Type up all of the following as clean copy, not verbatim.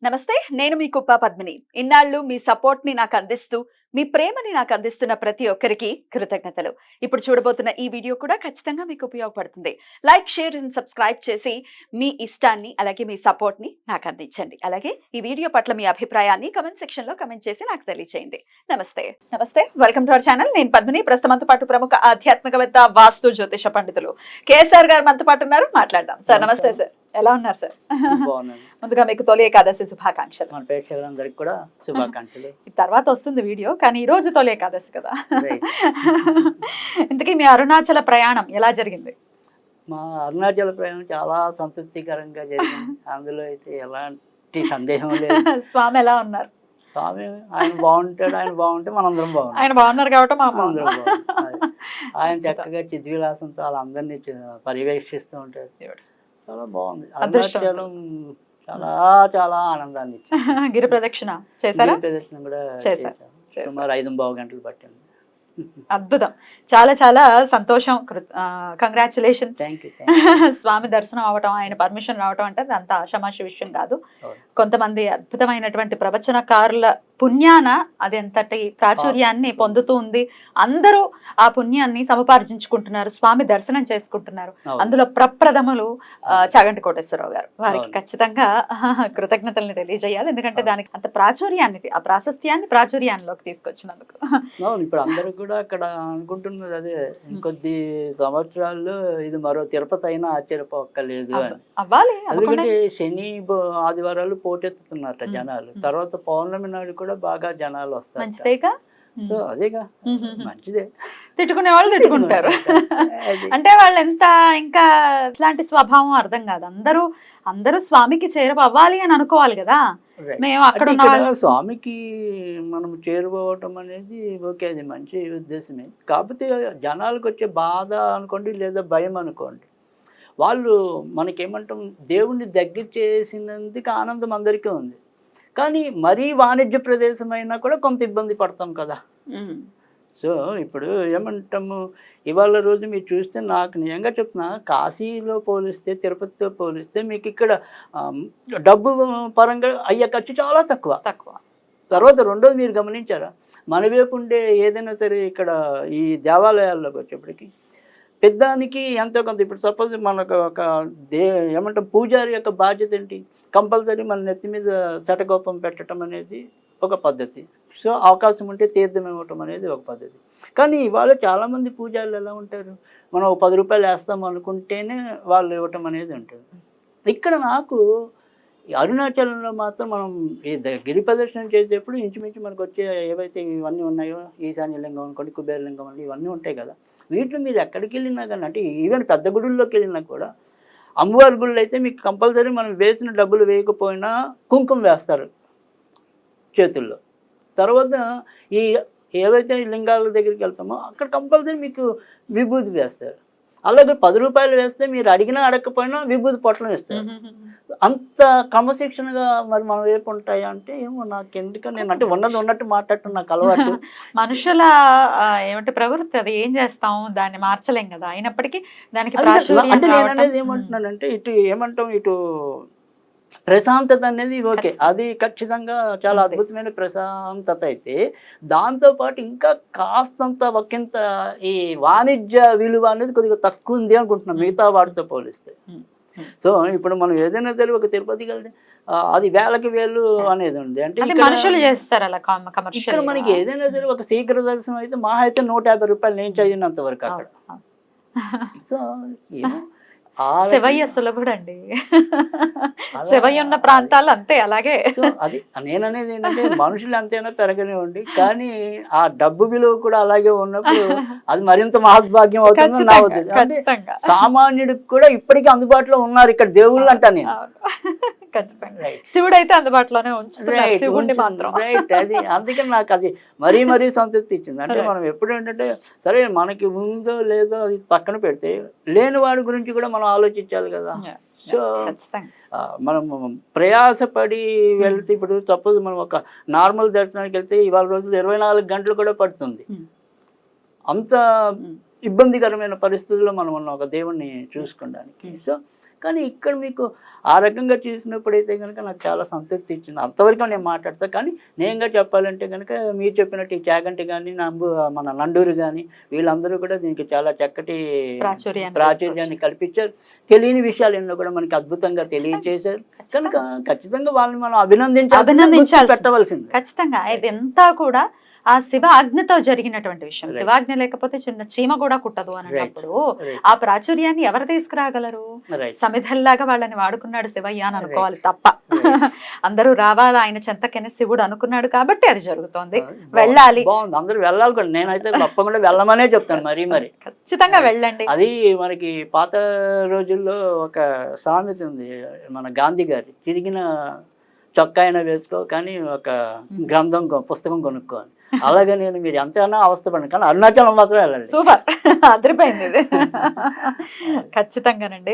నమస్తే, నేను మీ కుప్ప పద్మిని. ఇన్నాళ్ళు మీ సపోర్ట్‌ని నాకు అందిస్తూ, మీ ప్రేమని నాకు అందిస్తున్న ప్రతి ఒక్కరికి కృతజ్ఞతలు. ఇప్పుడు చూడబోతున్న ఈ వీడియో కూడా ఖచ్చితంగా మీకు ఉపయోగపడుతుంది. లైక్, షేర్ అండ్ సబ్స్క్రైబ్ చేసి మీ ఇష్టాన్ని అలాగే మీ సపోర్ట్‌ని నాకు అందించండి. అలాగే ఈ వీడియో పట్ల మీ అభిప్రాయాన్ని కామెంట్ సెక్షన్‌లో కామెంట్ చేసి నాకు తెలియజేయండి. నమస్తే. నమస్తే. Welcome to our channel. నేను పద్మిని. ప్రస్తుతం మనతో పాటు ప్రముఖ ఆధ్యాత్మికవేత్త, వాస్తు జ్యోతిష పండితులు కేఎస్ఆర్ గారు మనతో పాటు ఉన్నారు. మాట్లాడదాం. సార్ నమస్తే సార్. ఎలా ఉన్నారు సార్? ముందుగా మీకు తొలి ఏకాదశి శుభాకాంక్షలు. మన ప్రేక్షకులందరికీ కూడా శుభాకాంక్షలు. తర్వాత వస్తుంది వీడియో, కానీ ఈ రోజు తొలి ఏకాదశి కదా. ఇంతకీ మీ అరుణాచల ప్రయాణం ఎలా జరిగింది? మా అరుణాచల ప్రయాణం చాలా సంతృప్తికరంగా జరిగింది. అందులో అయితే ఎలాంటి సందేహం లేదు. స్వామి ఎలా ఉన్నారు? స్వామి ఆయన బాగుంటాడు, ఆయన బాగుంటే మనందరం బాగుంటాం. ఆయన బాగున్నారు కాబట్టి మా అందరం బాగుంటాం. ఆయన చక్కగా చిద్విలాసంతో వాళ్ళందరినీ పర్యవేక్షిస్తూ ఉంటారు. చాలా బాగుంది. అరుణాచలం చాలా చాలా ఆనందాన్ని ఇచ్చింది. గిరి ప్రదక్షిణ చేశారా? గిరి ప్రదక్షిణ కూడా చేశాం. సుమారు 5.25 గంటలు పట్టింది. అద్భుతం. చాలా చాలా సంతోషం. కంగ్రాచులేషన్స్. స్వామి దర్శనం అవటం, ఆయన పర్మిషన్ రావటం అంటే అంత ఆషామాషి విషయం కాదు. కొంతమంది అద్భుతమైనటువంటి ప్రవచనకారుల పుణ్యాన అది ఎంతటి ప్రాచుర్యాన్ని పొందుతూ ఉంది. అందరూ ఆ పుణ్యాన్ని సముపార్జించుకుంటున్నారు, స్వామి దర్శనం చేసుకుంటున్నారు. అందులో ప్రప్రథములు చాగంటి కోటేశ్వరరావు గారు. వారికి ఖచ్చితంగా కృతజ్ఞతల్ని తెలియజేయాలి. ఎందుకంటే దానికి అంత ప్రాచుర్యాన్ని, ఆ ప్రాశస్త్యాన్ని ప్రాచుర్యాన్లోకి తీసుకొచ్చినందుకు. ఇప్పుడు అందరూ కూడా అక్కడ అనుకుంటున్నది అదే, ఇంకొద్ది సంవత్సరాల్లో ఇది మరో తిరుపతి అయినా ఆశ్చర్యపోక్కర్లేదు అని. అవ్వాలి. ఎందుకంటే శని ఆదివారాలు పోటెత్తుతున్నట్ట జనాలు. తర్వాత పౌర్ణమి నాడు కూడా బాగా జనాలు వస్తారు. సో అదేగా మంచిదే. తిట్టుకునే వాళ్ళు తిట్టుకుంటారు. అంటే వాళ్ళు ఎంత ఇంకా ఇట్లాంటి స్వభావం అర్థం కాదు. అందరూ స్వామికి చేరువవ్వాలి అని అనుకోవాలి కదా. మేము అక్కడ స్వామికి మనం చేరుకోవటం అనేది ఓకే, అది మంచి ఉద్దేశమే. కాకపోతే జనాలకు వచ్చే బాధ అనుకోండి, లేదా భయం అనుకోండి, వాళ్ళు మనకేమంటాం, దేవుణ్ణి దగ్గర చేసినందుకు ఆనందం అందరికీ ఉంది, కానీ మరీ వాణిజ్య ప్రదేశం అయినా కూడా కొంత ఇబ్బంది పడతాం కదా. సో ఇప్పుడు ఏమంటాము, ఇవాళ రోజు మీరు చూస్తే నాకు నిజంగా చెప్తున్నా, కాశీలో పోలిస్తే, తిరుపతితో పోలిస్తే మీకు ఇక్కడ డబ్బు పరంగా అయ్యే ఖర్చు చాలా తక్కువ. తర్వాత రెండోది మీరు గమనించారా, మన వైపు ఉండే ఏదైనా సరే ఇక్కడ ఈ దేవాలయాల్లోకి వచ్చేప్పటికి పెద్దానికి ఎంతో కొంత, ఇప్పుడు సపోజ్ మనకు ఒక ఏమంటాం, పూజారి యొక్క బాధ్యత ఏంటి, కంపల్సరీ మన నెత్తి మీద శటగోపం పెట్టడం అనేది ఒక పద్ధతి. సో అవకాశం ఉంటే తీర్థం ఇవ్వటం అనేది ఒక పద్ధతి. కానీ ఇవాళ చాలామంది పూజారులు ఎలా ఉంటారు, మనం 10 రూపాయలు వేస్తాం అనుకుంటేనే వాళ్ళు ఇవ్వటం అనేది ఉంటుంది. ఇక్కడ నాకు అరుణాచలంలో మాత్రం మనం ఈ గిరి ప్రదర్శన చేసేప్పుడు ఇంచుమించు మనకు వచ్చే ఏవైతే ఇవన్నీ ఉన్నాయో, ఈశాన్యలింగం అనుకోండి, కుబేరలింగం అని ఇవన్నీ ఉంటాయి కదా, వీటిలో మీరు ఎక్కడికి వెళ్ళినా కానీ, అంటే ఈవెన్ పెద్ద గుడుల్లోకి వెళ్ళినా కూడా, అమ్మవారి గుళ్ళు అయితే మీకు కంపల్సరీ మనం వేసిన డబ్బులు వేయకపోయినా కుంకుమ వేస్తారు చేతుల్లో. తర్వాత ఈ ఏవైతే లింగాల దగ్గరికి వెళ్తామో అక్కడ కంపల్సరీ మీకు విభూతి వేస్తారు. అలాగే 10 రూపాయలు వేస్తే మీరు అడిగినా అడగకపోయినా విభూతి పొట్లం ఇస్తారు. అంత క్రమశిక్షణగా మరి మన వైపు ఉంటాయా అంటే ఏమో నాకు ఎందుకని, నేను అంటే ఉన్నది ఉన్నట్టు మాట్లాడటం నాకు అలవాటు. మనుషుల ఏమంటే ప్రవృత్తి, అది ఏం చేస్తాం, దాన్ని మార్చలేం కదా. అయినప్పటికీ దానికి అంటే నేను అనేది ఏమంటున్నానంటే, ఇటు ఏమంటాం, ఇటు ప్రశాంతత అనేది ఓకే, అది ఖచ్చితంగా చాలా అద్భుతమైన ప్రశాంతత. అయితే దాంతోపాటు ఇంకా కాస్తంత ఒకంత ఈ వాణిజ్య విలువ అనేది కొద్దిగా తక్కువ ఉంది అనుకుంటున్నాం మిగతా వాటితో పోలిస్తే. సో ఇప్పుడు మనం ఏదైనా సరే ఒక తిరుపతికి వెళ్తే అది వేలకి వేలు అనేది ఉంది. అంటే మనుషులు చేస్తారు అలా. ఇక్కడ మనకి ఏదైనా సరే ఒక శీఘ్ర దర్శనం అయితే మహా అయితే 150 రూపాయలు నేను చదివినంత వరకు అక్కడ. సో శివయ్య సులభుడండి. శివయ్య ఉన్న ప్రాంతాలు అంతే. అలాగే అది నేననేది ఏంటంటే, మనుషులు అంతేనా పెరగనివ్వండి, కానీ ఆ డబ్బు విలువ కూడా అలాగే ఉన్నప్పుడు అది మరింత మహద్భాగ్యం అవుతుంది నా ఉద్దేశం. సామాన్యుడికి కూడా ఇప్పటికీ అందుబాటులో ఉన్నారు ఇక్కడ దేవుళ్ళు అంటా నేను. ఖచ్చితంగా శివుడు అయితే అందుబాటులోనే ఉంచుతున్నారు, శివుడిని మాత్రం. రైట్. అది అందుకని నాకు అది మరీ సంతృప్తి ఇచ్చింది. అంటే మనం ఎప్పుడు ఏంటంటే, సరే మనకి ఉందో లేదో అది పక్కన పెడితే, లేని వాడి గురించి కూడా మనం ఆలోచించాలి కదా. సో మనం ప్రయాసపడి వెళ్తే, ఇప్పుడు సపోజ్ మనం ఒక నార్మల్ దర్శనానికి వెళ్తే ఇవాళ రోజులు 24 గంటలు కూడా పడుతుంది. అంత ఇబ్బందికరమైన పరిస్థితుల్లో మనం ఉన్న ఒక దేవుణ్ణి చూసుకోవడానికి. సో కానీ ఇక్కడ మీకు ఆ రకంగా చూసినప్పుడైతే కనుక నాకు చాలా సంతృప్తి ఇచ్చింది. అంతవరకు నేను మాట్లాడతా. కానీ నేనుగా చెప్పాలంటే కనుక మీరు చెప్పినట్టు ఈ చాగంటి కానీ మన నండూరు కానీ వీళ్ళందరూ కూడా దీనికి చాలా చక్కటి ప్రాచుర్యాన్ని కల్పించారు. తెలియని విషయాలు ఎన్నో కూడా మనకి అద్భుతంగా తెలియజేశారు. కనుక ఖచ్చితంగా వాళ్ళని మనం అభినందించాలి, పెట్టవలసింది. ఖచ్చితంగా ఇదంతా కూడా ఆ శివ ఆజ్ఞతో జరిగినటువంటి విషయం. శివాజ్ఞ లేకపోతే చిన్న చీమ కూడా కుట్టదు అన్నప్పుడు ఆ ప్రాచుర్యాన్ని ఎవరు తీసుకురాగలరు? సమిధల్లాగా వాళ్ళని వాడుకున్నాడు శివయ్య అని అనుకోవాలి తప్ప. అందరూ రావాలి ఆయన చెంతకనే శివుడు అనుకున్నాడు కాబట్టి అది జరుగుతోంది. వెళ్ళాలి, అందరూ వెళ్ళాలి కూడా. నేనైతే తప్పకుండా వెళ్ళమనే చెప్తాను. మరి ఖచ్చితంగా వెళ్ళండి. అది మనకి పాత రోజుల్లో ఒక సామెత ఉంది, మన గాంధీ గారి, తిరిగిన చొక్కా అయినా వేసుకో కానీ ఒక గ్రంథం పుస్తకం కొనుక్కోని. అలాగే నేను మీరు ఎంతైనా అవస్థపడండి కానీ అరుణాచలం మాత్రం వెళ్ళండి. సూపర్, అదిరిపోయింది ఇది. ఖచ్చితంగానండి.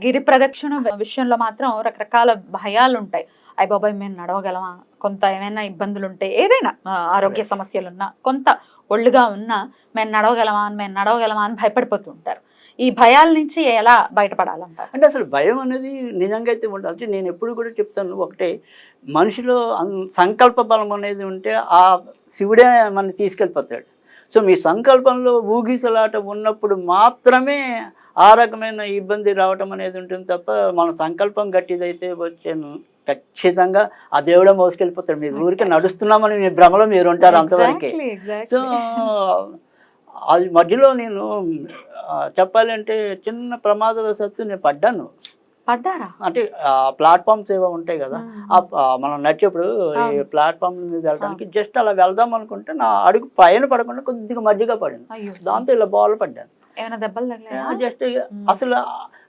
గిరి ప్రదక్షిణ విషయంలో మాత్రం రకరకాల భయాలు ఉంటాయి. అయ్య బాబాయ్ మేము నడవగలమా, కొంత ఏమైనా ఇబ్బందులు ఉంటే, ఏదైనా ఆరోగ్య సమస్యలు ఉన్నా, కొంత ఒళ్ళుగా ఉన్నా మేము నడవగలమా అని భయపడిపోతూ ఉంటారు. ఈ భయాల నుంచి ఎలా బయటపడాలంటారు? అంటే అసలు భయం అనేది నిజంగా అయితే ఉండదు. అంటే నేను ఎప్పుడు కూడా చెప్తాను ఒకటే, మనిషిలో సంకల్ప బలం అనేది ఉంటే ఆ శివుడే మనని తీసుకెళ్ళిపోతాడు. సో మీ సంకల్పంలో ఊగిసలాట ఉన్నప్పుడు మాత్రమే ఆ రకమైన ఇబ్బంది రావటం అనేది ఉంటుంది తప్ప, మన సంకల్పం గట్టిదైతే వచ్చాను ఖచ్చితంగా ఆ దేవుడే మోసుకెళ్ళిపోతాడు. మీరు ఊరికే నడుస్తున్నామని మీ భ్రమలో మీరు ఉంటారు అంతవరకే. సో అది మధ్యలో నేను చెప్పాలంటే చిన్న ప్రమాదవశాత్తు నేను పడ్డాను. అంటే ప్లాట్ఫామ్స్ ఏవో ఉంటాయి కదా, మనం నడిచేప్పుడు ఈ ప్లాట్ఫామ్ మీద వెళ్ళడానికి జస్ట్ అలా వెళ్దాం అనుకుంటే నా అడుగు పైన పడకుండా కొద్దిగా మధ్యగా పడింది. దాంతో ఇలా బాల్ పడ్డాను. జస్ట్ అసలు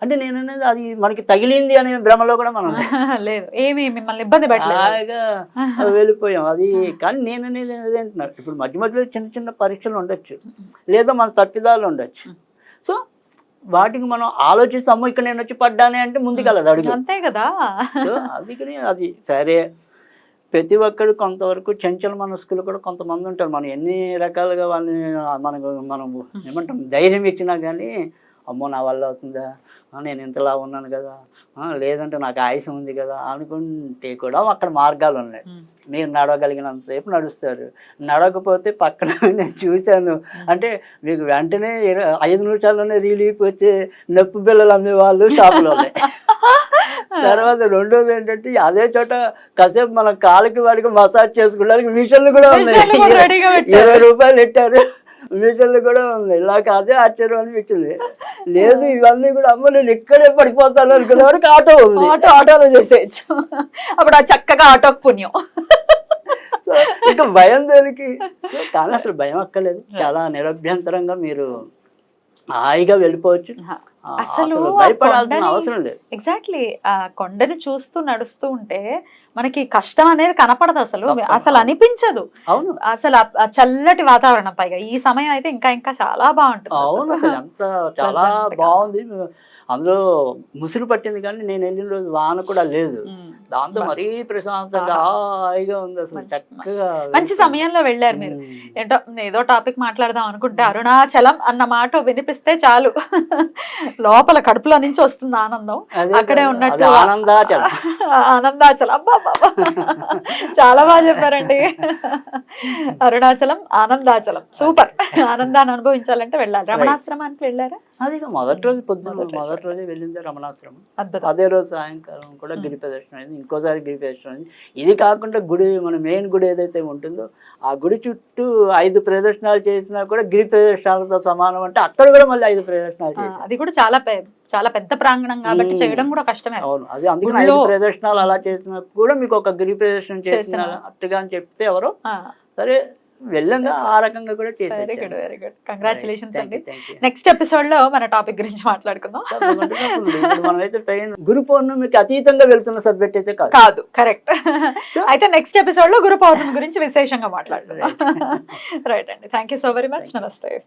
అంటే నేను అనేది అది మనకి తగిలింది అనే భ్రమలో కూడా మనం లేదు, ఏమి మిమ్మల్ని ఇబ్బంది బాగా వెళ్ళిపోయాం. అది కానీ నేను అనేది ఏంటంటున్నారు, ఇప్పుడు మధ్య మధ్యలో చిన్న చిన్న పరీక్షలు ఉండొచ్చు, లేదా మన తప్పిదాలు ఉండొచ్చు. సో వాటికి మనం ఆలోచిస్తాము, ఇక్కడ నేను వచ్చి పడ్డానే అంటే ముందుకెళ్ళదు అడుగు, అంతే కదా. సో అందుకని అది సరే. ప్రతి ఒక్కరు కొంతవరకు చంచల మనస్కులు కూడా కొంతమంది ఉంటారు. మనం ఎన్ని రకాలుగా వాళ్ళని మనం ఏమంటాం ధైర్యం ఇచ్చినా కానీ, అమ్మో నా వల్ల అవుతుందా, నేను ఇంతలా ఉన్నాను కదా, లేదంటే నాకు ఆయుసం ఉంది కదా అనుకుంటే కూడా అక్కడ మార్గాలు ఉన్నాయి. మీరు నడవగలిగినంతసేపు నడుస్తారు, నడవకపోతే పక్కన నేను చూశాను అంటే మీకు వెంటనే 5 నిమిషాల్లోనే రిలీఫ్ వచ్చే నొప్పి బిళ్ళలు అమ్మే వాళ్ళు షాపులో ఉన్నాయి. తర్వాత రెండోది ఏంటంటే అదే చోట కాసేపు మన కాళ్ళకి వాడికి మసాజ్ చేసుకోవడానికి మిషన్లు కూడా ఉన్నాయి. 20 రూపాయలు పెట్టారు, మిషన్లు కూడా ఉంది. నాకు అదే ఆశ్చర్యం అనిపించింది. లేదు ఇవన్నీ కూడా అమ్మ నేను ఇక్కడే పడిపోతాను అనుకునే వరకు ఆటో ఉంది, ఆటోలో చేసేయచ్చు. అప్పుడు ఆ చక్కగా ఆటోకి పుణ్యం. ఇంకా భయం దేనికి? కానీ అసలు భయం అక్కర్లేదు, చాలా నిరభ్యంతరంగా మీరు హాయిగా వెళ్ళిపోవచ్చు. అసలు భయపడాల్సిన అవసరం లేదు. ఎగ్జాక్ట్లీ ఆ కొండని చూస్తూ నడుస్తూ ఉంటే మనకి కష్టం అనేది కనపడదు, అసలు అనిపించదు. అవును, అసలు ఆ చల్లటి వాతావరణం, పైగా ఈ సమయం అయితే ఇంకా చాలా బాగుంటుంది. అవును, అసలు ఎంత చాలా బాగుంది. అందులో ముసురు పట్టింది కానీ నేను వెళ్ళిన రోజు వాన కూడా లేదు, దాంతో మరీ ప్రశాంతంగా హాయిగా ఉంది. అసలు చక్కగా మంచి సమయంలో వెళ్ళారు మీరు. ఏదో టాపిక్ మాట్లాడదాం అనుకుంటే అరుణాచలం అన్న మాట వినిపిస్తే చాలు, లోపల కడుపులో నుంచి వస్తుంది ఆనందం. అక్కడే ఉన్నట్టు ఆనందాచలం. అబ్బా చాలా బాగా చెప్పారండి. అరుణాచలం ఆనందాచలం సూపర్. ఆనందాన్ని అనుభవించాలంటే వెళ్ళాలి. రమణాశ్రమానికి వెళ్ళారా? అది మొదటి రోజు మొదటి రోజే వెళ్ళింది రమణాశ్రమం. అదే రోజు సాయంకాలం కూడా గిరి ప్రదర్శన అయింది, ఇంకోసారి గిరి ప్రదర్శన అయింది. ఇది కాకుండా గుడి, మన మెయిన్ గుడి ఏదైతే ఉంటుందో ఆ గుడి చుట్టూ 5 ప్రదర్శనలు చేసినా కూడా గిరి ప్రదర్శనలతో సమానం. అంటే అక్కడ కూడా మళ్ళీ 5 ప్రదర్శనలు చేసి, అది కూడా చాలా పెద్ద ప్రాంగణం కాబట్టి చేయడం కూడా కష్టమే. అవును, అది అందుకని 5 ప్రదర్శనలు అలా చేసినా కూడా మీకు ఒక గిరి ప్రదర్శన చేసినట్టుగా అని చెప్తే ఎవరో సరే వెళ్ళంగా ఆ రకంగా కూడా చేశారు. Very good, very good, congratulations అండి. నెక్స్ట్ ఎపిసోడ్ లో మన టాపిక్ గురించి మాట్లాడుకుందాం. మనమైతే గురు పౌర్ణమికి అతీతంగా వెళ్తున్న సబ్జెక్ట్ అయితే కాదు, కరెక్ట్. అయితే నెక్స్ట్ ఎపిసోడ్ లో గురు పౌర్ణమి గురించి విశేషంగా మాట్లాడుకుందాం. రైట్ అండి, thank you so very much. నమస్తే.